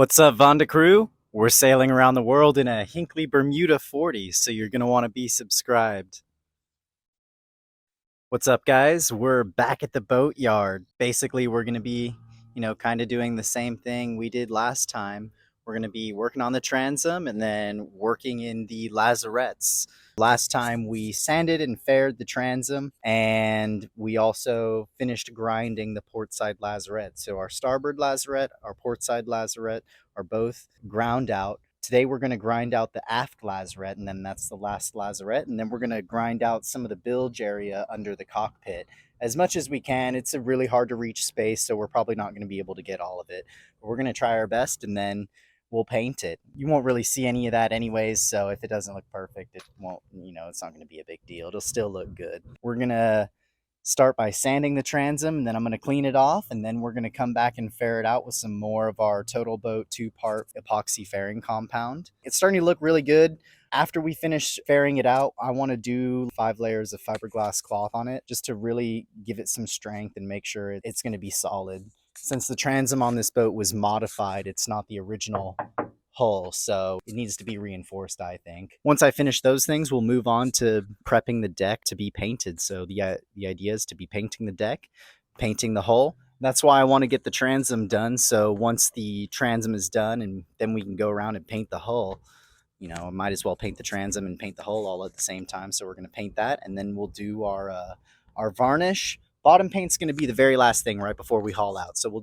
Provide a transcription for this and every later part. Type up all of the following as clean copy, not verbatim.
What's up, Vanda crew? We're sailing around the world in a Hinckley Bermuda 40, so you're going to want to be subscribed. What's up, guys? We're back at the boat yard. Basically, we're going to be, kind of doing the same thing we did last time. We're going to be working on the transom and then working in the lazarettes. Last time we sanded and faired the transom, and we also finished grinding the port side lazarette. So our starboard lazarette, our port side lazarette are both ground out. Today we're going to grind out the aft lazarette, and then that's the last lazarette, and then we're going to grind out some of the bilge area under the cockpit as much as we can. It's a really hard to reach space, so we're probably not going to be able to get all of it, but we're going to try our best, and then we'll paint it. You won't really see any of that anyways, so if it doesn't look perfect, it won't, it's not going to be a big deal. It'll still look good. We're going to start by sanding the transom, and then I'm going to clean it off, and then we're going to come back and fair it out with some more of our Total Boat 2-part epoxy fairing compound. It's starting to look really good. After we finish fairing it out, I want to do 5 layers of fiberglass cloth on it just to really give it some strength and make sure it's going to be solid. Since the transom on this boat was modified, it's not the original hull, so it needs to be reinforced, I think. Once I finish those things, we'll move on to prepping the deck to be painted. So the idea is to be painting the deck, painting the hull. That's why I want to get the transom done, so once the transom is done, and then we can go around and paint the hull. I might as well paint the transom and paint the hull all at the same time. So we're going to paint that, and then we'll do our varnish. Bottom paint's going to be the very last thing right before we haul out. So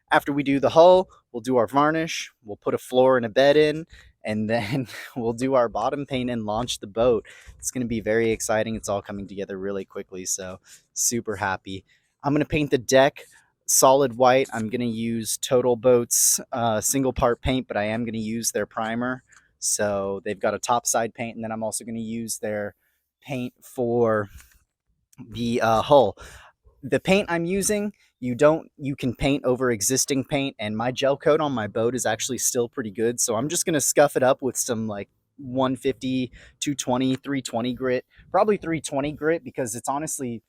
after we do the hull, we'll do our varnish, we'll put a floor and a bed in, and then we'll do our bottom paint and launch the boat. It's going to be very exciting. It's all coming together really quickly, so super happy. I'm going to paint the deck solid white. I'm going to use Total Boat's single part paint, but I am going to use their primer. So they've got a topside paint, and then I'm also going to use their paint for the hull. The paint I'm using, you can paint over existing paint, and my gel coat on my boat is actually still pretty good, so I'm just going to scuff it up with some like 150, 220, 320 grit, probably 320 grit, because it's honestly,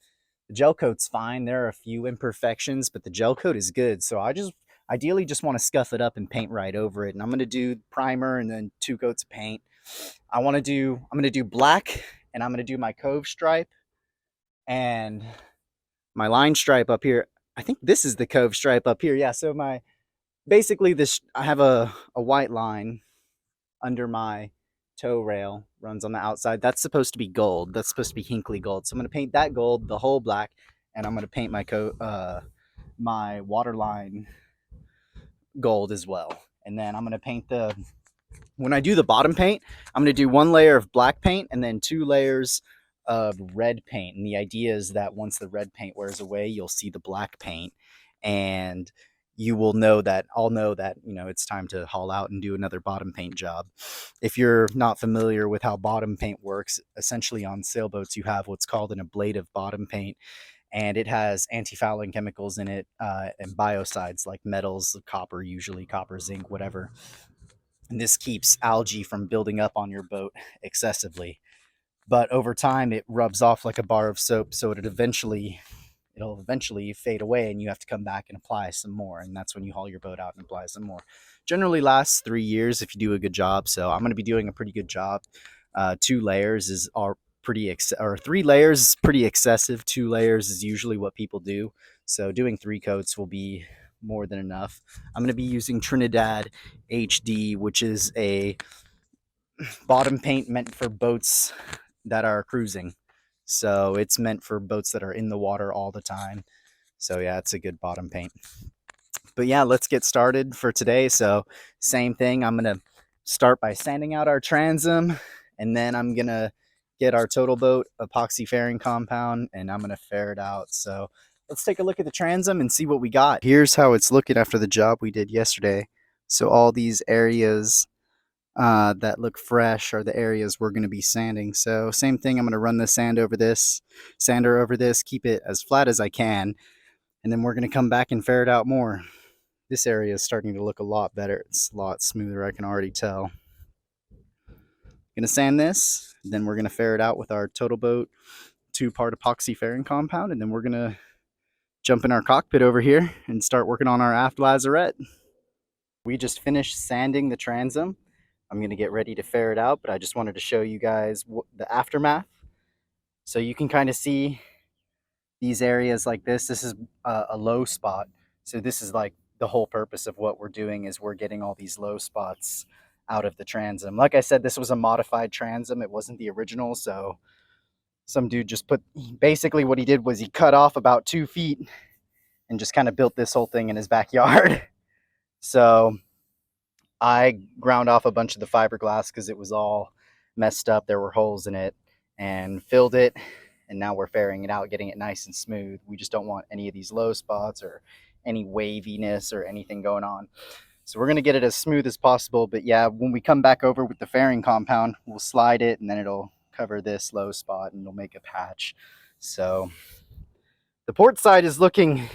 the gel coat's fine. There are a few imperfections, but the gel coat is good, so I just ideally just want to scuff it up and paint right over it. And I'm going to do primer and then 2 coats of paint. I'm going to do black, and I'm going to do my cove stripe and my line stripe up here. I think this is the cove stripe up here. Yeah, so basically I have a white line under my tow rail, runs on the outside. That's supposed to be gold. That's supposed to be Hinckley gold. So I'm going to paint that gold, the whole black, and I'm going to paint my waterline gold as well. And then I'm going to paint when I do the bottom paint, I'm going to do 1 layer of black paint and then 2 layers of red paint. And the idea is that once the red paint wears away, you'll see the black paint, and I'll know that it's time to haul out and do another bottom paint job. If you're not familiar with how bottom paint works, essentially on sailboats you have what's called an ablative bottom paint, and it has anti-fouling chemicals in it, and biocides like metals, copper, usually copper, zinc, whatever. And this keeps algae from building up on your boat excessively. But over time, it rubs off like a bar of soap, so it'll eventually fade away, and you have to come back and apply some more. And that's when you haul your boat out and apply some more. Generally lasts 3 years if you do a good job. So I'm going to be doing a pretty good job. 2 layers or 3 layers is pretty excessive. 2 layers is usually what people do. So doing 3 coats will be more than enough. I'm going to be using Trinidad HD, which is a bottom paint meant for boats that are cruising. So it's meant for boats that are in the water all the time. So yeah, it's a good bottom paint. But yeah, let's get started for today. So same thing, I'm going to start by sanding out our transom, and then I'm going to get our Total Boat epoxy fairing compound, and I'm going to fair it out. So let's take a look at the transom and see what we got. Here's how it's looking after the job we did yesterday. So all these areas that look fresh are the areas we're going to be sanding. So same thing, I'm going to run the sander over this, keep it as flat as I can, and then we're going to come back and fair it out more. This area is starting to look a lot better. It's a lot smoother, I can already tell. Going to sand this, then we're going to fair it out with our Total Boat 2-part epoxy fairing compound, and then we're going to jump in our cockpit over here and start working on our aft lazarette. We just finished sanding the transom. I'm going to get ready to ferry it out, but I just wanted to show you guys the aftermath. So you can kind of see these areas like this. This is a low spot. So this is like the whole purpose of what we're doing is we're getting all these low spots out of the transom. Like I said, this was a modified transom. It wasn't the original. So some dude just basically what he did was he cut off about 2 feet and just kind of built this whole thing in his backyard. So I ground off a bunch of the fiberglass because it was all messed up. There were holes in it, and filled it. And now we're ferrying it out, getting it nice and smooth. We just don't want any of these low spots or any waviness or anything going on. So we're going to get it as smooth as possible. But yeah, when we come back over with the fairing compound, we'll slide it and then it'll cover this low spot and it'll make a patch. So the port side is looking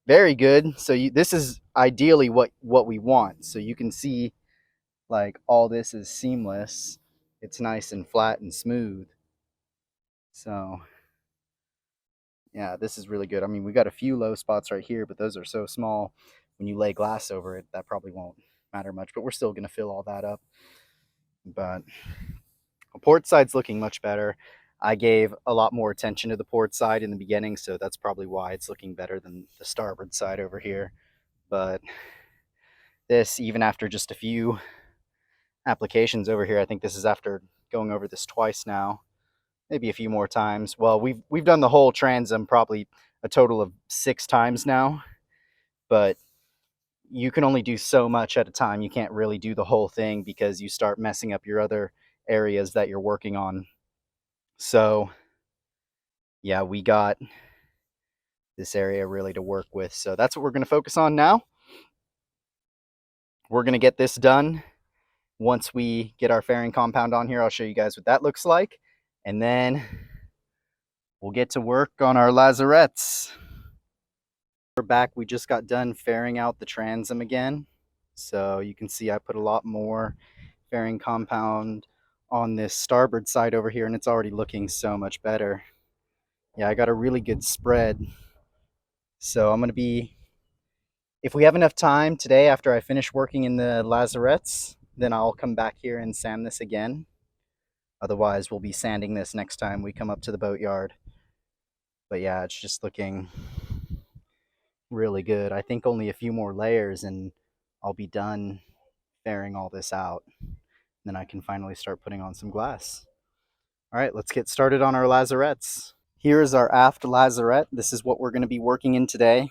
very good. So this is ideally what we want. So you can see like all this is seamless. It's nice and flat and smooth. So yeah, this is really good. I mean, we got a few low spots right here, but those are so small. When you lay glass over it, that probably won't matter much, but we're still going to fill all that up. But the port side's looking much better. I gave a lot more attention to the port side in the beginning, so that's probably why it's looking better than the starboard side over here. But this, even after just a few applications over here, I think this is after going over this twice now, maybe a few more times. Well, we've done the whole transom probably a total of 6 times now, but you can only do so much at a time. You can't really do the whole thing because you start messing up your other areas that you're working on. So yeah, we got this area really to work with. So that's what we're going to focus on now. We're going to get this done. Once we get our fairing compound on here, I'll show you guys what that looks like. And then we'll get to work on our lazarettes. We're back. We just got done fairing out the transom again. So you can see I put a lot more fairing compound on this starboard side over here, and it's already looking so much better. Yeah, I got a really good spread. So I'm going to be, if we have enough time today after I finish working in the lazarettes, then I'll come back here and sand this again. Otherwise, we'll be sanding this next time we come up to the boatyard. But yeah, it's just looking really good. I think only a few more layers and I'll be done fairing all this out. Then I can finally start putting on some glass. All right, let's get started on our lazarettes. Here is our aft lazarette. This is what we're going to be working in today.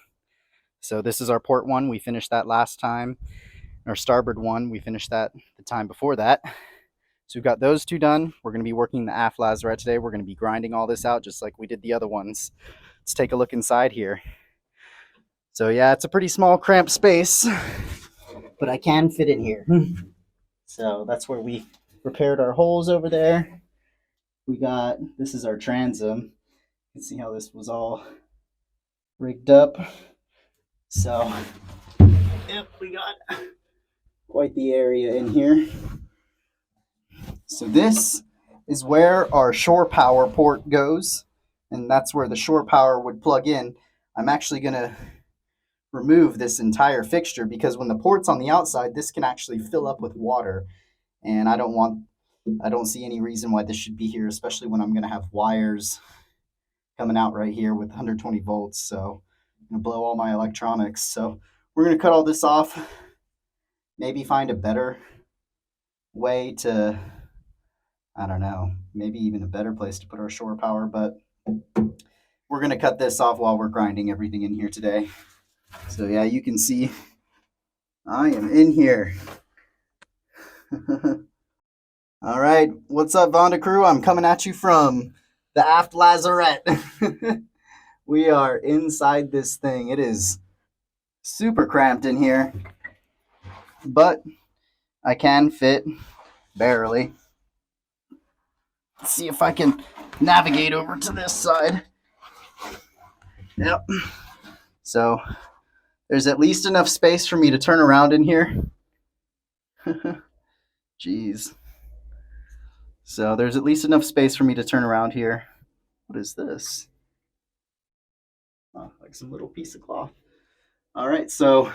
So this is our port one. We finished that last time. Our starboard one, we finished that the time before that. So we've got those two done. We're going to be working the aft lazarette today. We're going to be grinding all this out just like we did the other ones. Let's take a look inside here. So yeah, it's a pretty small cramped space, but I can fit in here. So that's where we repaired our holes over there. This is our transom. You can see how this was all rigged up. So, yep, we got quite the area in here. So this is where our shore power port goes, and that's where the shore power would plug in. I'm actually going to remove this entire fixture because when the port's on the outside, this can actually fill up with water, and I don't see any reason why this should be here, especially when I'm going to have wires coming out right here with 120 volts. So I'm going to blow all my electronics. So we're going to cut all this off, maybe find a better way to, I don't know, maybe even a better place to put our shore power, but we're going to cut this off while we're grinding everything in here today. So yeah, you can see I am in here. All right, what's up, Vanda crew? I'm coming at you from the aft lazarette. We are inside this thing. It is super cramped in here, but I can fit barely. Let's see if I can navigate over to this side. Yep. So there's at least enough space for me to turn around in here. Jeez. So there's at least enough space for me to turn around here. What is this? Oh, like some little piece of cloth. All right, so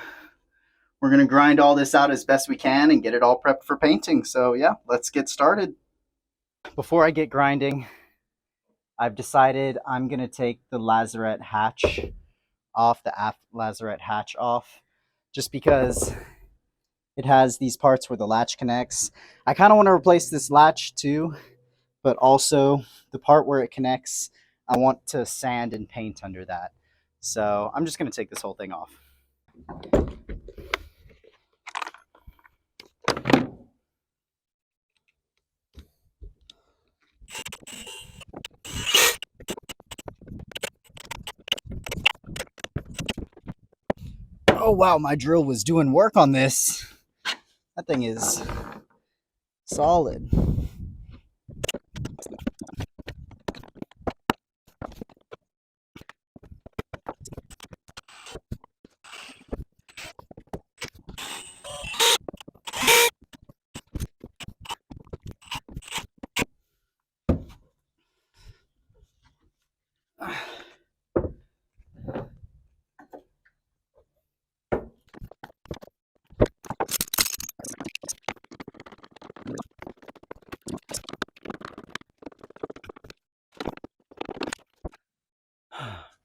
we're going to grind all this out as best we can and get it all prepped for painting. So yeah, let's get started. Before I get grinding, I've decided I'm going to take the lazarette hatch off, the aft lazarette hatch off, just because it has these parts where the latch connects. I kind of want to replace this latch too, but also the part where it connects, I want to sand and paint under that. So I'm just going to take this whole thing off. Oh wow, my drill was doing work on this. That thing is solid.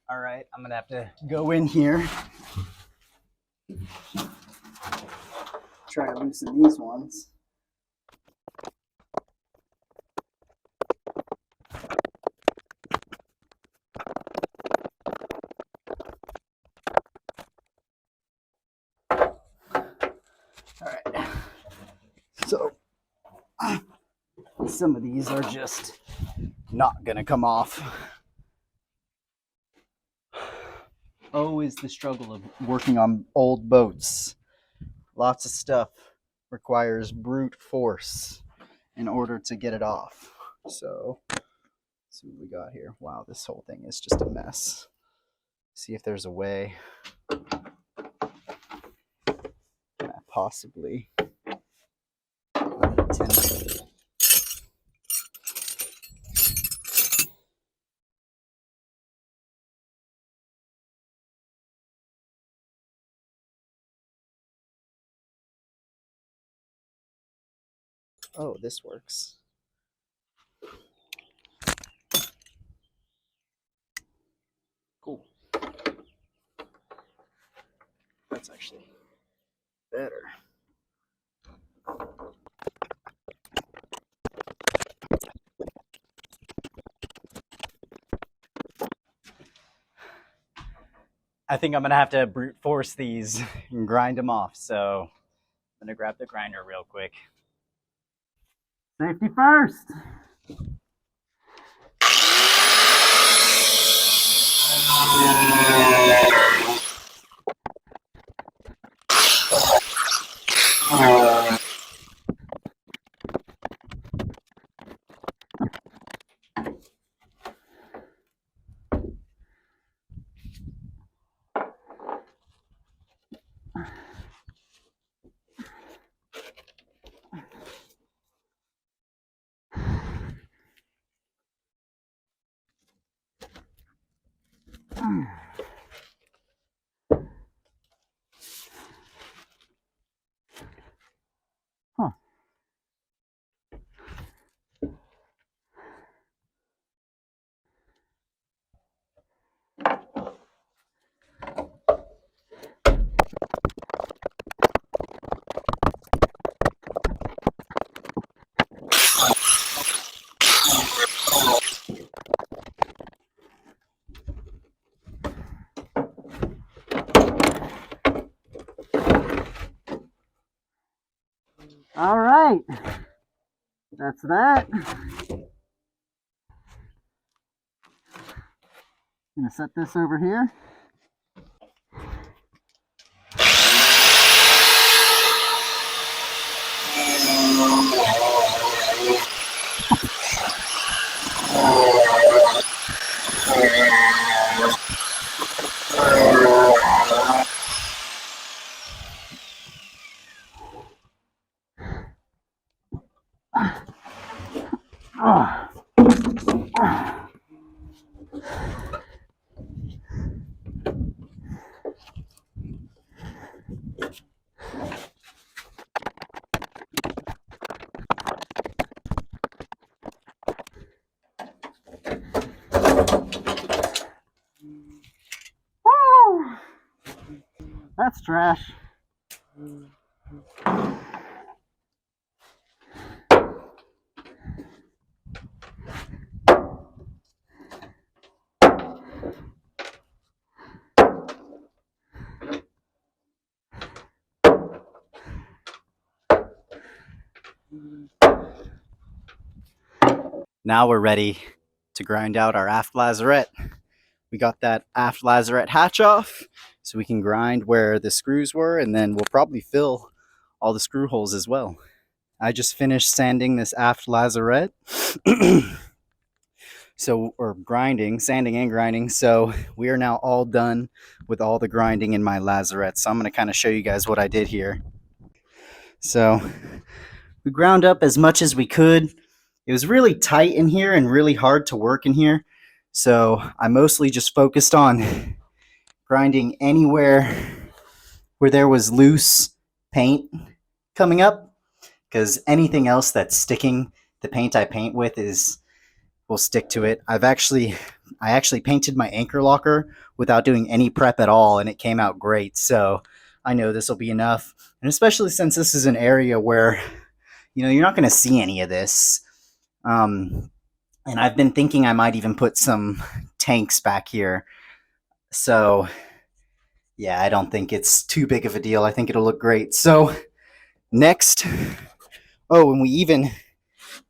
All right, I'm gonna have to go in here, try to loosen these ones. All right, so some of these are just not gonna come off. Always the struggle of working on old boats. Lots of stuff requires brute force in order to get it off. So let's see what we got here. Wow, this whole thing is just a mess. See if there's a way possibly. Oh, this works. Cool. That's actually better. I think I'm gonna have to brute force these and grind them off. So I'm gonna grab the grinder real quick. Safety first. Huh. All right, that's that. I'm gonna set this over here. That's trash. Now we're ready to grind out our aft lazarette. We got that aft lazarette hatch off, so we can grind where the screws were, and then we'll probably fill all the screw holes as well. I just finished sanding this aft lazarette. Or grinding, sanding and grinding. So we are now all done with all the grinding in my lazarette. So I'm going to kind of show you guys what I did here. So we ground up as much as we could. It was really tight in here and really hard to work in here. So I mostly just focused on grinding anywhere where there was loose paint coming up, because anything else that's sticking, the paint I paint with will stick to it. I actually painted my anchor locker without doing any prep at all, and it came out great. So I know this will be enough. And especially since this is an area where, you're not going to see any of this. And I've been thinking I might even put some tanks back here. So yeah, I don't think it's too big of a deal. I think it'll look great. So next, and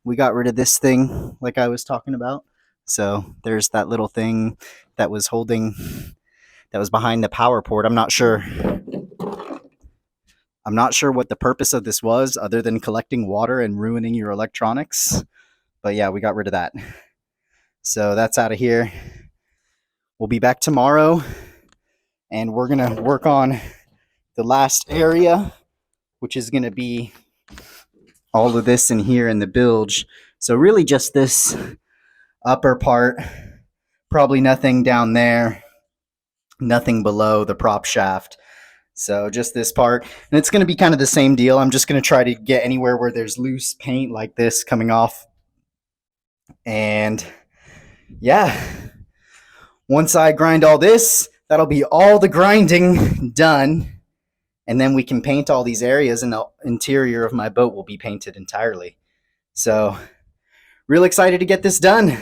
we got rid of this thing like I was talking about. So there's that little thing that was behind the power port. I'm not sure what the purpose of this was, other than collecting water and ruining your electronics. But yeah, we got rid of that. So that's out of here. We'll be back tomorrow, and we're going to work on the last area, which is going to be all of this in here in the bilge. So really just this upper part, probably nothing down there, nothing below the prop shaft. So just this part, and it's going to be kind of the same deal. I'm just going to try to get anywhere where there's loose paint like this coming off. And yeah, once I grind all this, that'll be all the grinding done. And then we can paint all these areas, and the interior of my boat will be painted entirely. So real excited to get this done.